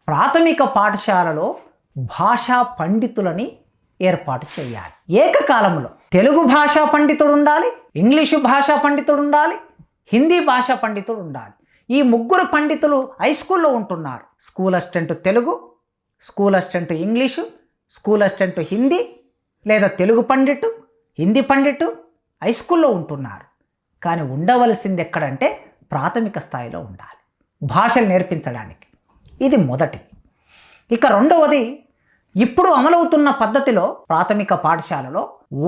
ప్రాథమిక పాఠశాలలో భాషా పండితులని ఏర్పాటు చేయాలి. ఏకకాలంలో తెలుగు భాషా పండితుడు ఉండాలి, ఇంగ్లీషు భాషా పండితుడు ఉండాలి, హిందీ భాషా పండితుడు ఉండాలి. ఈ ముగ్గురు పండితులు హై స్కూల్లో ఉంటున్నారు. School assistant Telugu, school assistant English, school assistant Hindi, లేదా తెలుగు పండితు, హిందీ పండితు హై స్కూల్లో ఉంటున్నారు. కానీ ఉండవలసింది ఎక్కడంటే ప్రాథమిక స్థాయిలో ఉండాలి భాషలు నేర్పించడానికి. ఇది మొదటి. ఇక రెండవది, ఇప్పుడు అమలవుతున్న పద్ధతిలో ప్రాథమిక పాఠశాలలో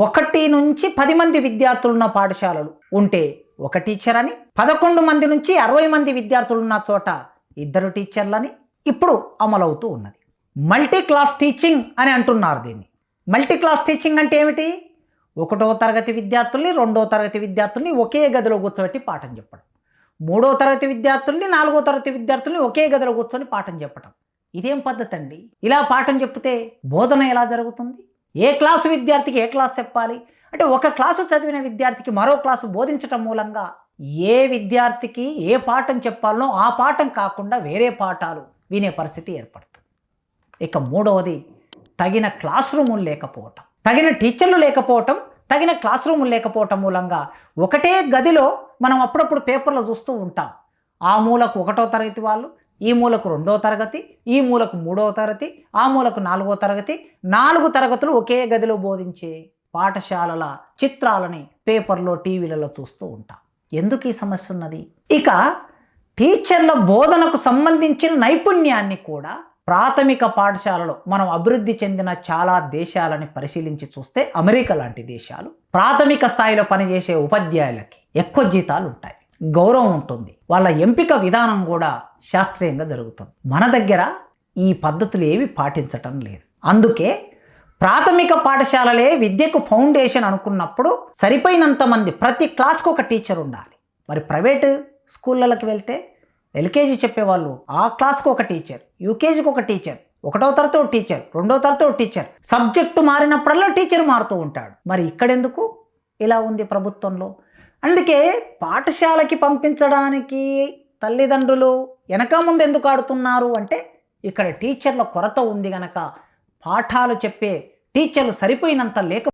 1 నుంచి 10 మంది విద్యార్థులున్న పాఠశాలలు ఉంటే ఒక టీచర్ అని, 11 మంది నుంచి 60 మంది విద్యార్థులున్న చోట 2 టీచర్లని ఇప్పుడు అమలవుతూ ఉన్నది. మల్టీ క్లాస్ టీచింగ్ అని అంటున్నారు దీన్ని. మల్టీ క్లాస్ టీచింగ్ అంటే ఏమిటి? 1వ తరగతి విద్యార్థుల్ని 2వ తరగతి విద్యార్థుల్ని ఒకే గదిలో కూర్చోబెట్టి పాఠం చెప్పడం, 3వ తరగతి విద్యార్థుల్ని 4వ తరగతి విద్యార్థుల్ని ఒకే గదిలో కూర్చొని పాఠం చెప్పడం. ఇదేం పద్ధతి అండి? ఇలా పాఠం చెప్తే బోధన ఎలా జరుగుతుంది? ఏ క్లాసు విద్యార్థికి ఏ క్లాస్ చెప్పాలి అంటే, ఒక క్లాసు చదివిన విద్యార్థికి మరో క్లాసు బోధించటం మూలంగా ఏ విద్యార్థికి ఏ పాఠం చెప్పాలనో ఆ పాఠం కాకుండా వేరే పాఠాలు వినే పరిస్థితి ఏర్పడుతుంది. ఇక మూడవది, తగిన క్లాస్ రూములు లేకపోవటం, తగిన టీచర్లు లేకపోవటం, తగిన క్లాస్ రూములు లేకపోవటం మూలంగా ఒకటే గదిలో మనం అప్పుడప్పుడు పేపర్లో చూస్తూ ఉంటాం. ఆ మూలకు 1వ తరగతి వాళ్ళు, ఈ మూలకు 2వ తరగతి, ఈ మూలకు 3వ తరగతి, ఆ మూలకు 4వ తరగతి, 4 తరగతులు ఒకే గదిలో బోధించే పాఠశాలల చిత్రాలని పేపర్లో టీవీలలో చూస్తూ ఉంటాం. ఎందుకు ఈ సమస్య ఉన్నది? ఇక టీచర్ల బోధనకు సంబంధించిన నైపుణ్యాన్ని కూడా ప్రాథమిక పాఠశాలలో మనం అభివృద్ధి చెందిన చాలా దేశాలని పరిశీలించి చూస్తే, అమెరికా లాంటి దేశాలు ప్రాథమిక స్థాయిలో పనిచేసే ఉపాధ్యాయులకి ఎక్కువ జీతాలు ఉంటాయి, గౌరవం ఉంటుంది, వాళ్ళ ఎంపిక విధానం కూడా శాస్త్రీయంగా జరుగుతుంది. మన దగ్గర ఈ పద్ధతులు ఏవి పాటించటం లేదు. అందుకే ప్రాథమిక పాఠశాలలే విద్యకు ఫౌండేషన్ అనుకున్నప్పుడు సరిపోయినంత మంది, ప్రతి క్లాస్కి ఒక టీచర్ ఉండాలి. మరి ప్రైవేటు స్కూళ్ళకి వెళ్తే ఎల్కేజీ చెప్పేవాళ్ళు ఆ క్లాస్కి ఒక టీచర్, యూకేజీకి ఒక టీచర్, 1వ తరగతి ఒక టీచర్, 2వ తరగతి ఒక టీచర్, సబ్జెక్టు మారినప్పుడల్లా టీచర్ మారుతూ ఉంటాడు. మరి ఇక్కడెందుకు ఇలా ఉంది ప్రభుత్వంలో? అందుకే పాఠశాలకి పంపించడానికి తల్లిదండ్రులు వెనక ముందు ఎందుకు ఆడుతున్నారు అంటే, ఇక్కడ టీచర్ల కొరత ఉంది గనక, పాఠాలు చెప్పే టీచర్లు సరిపోయినంత లేక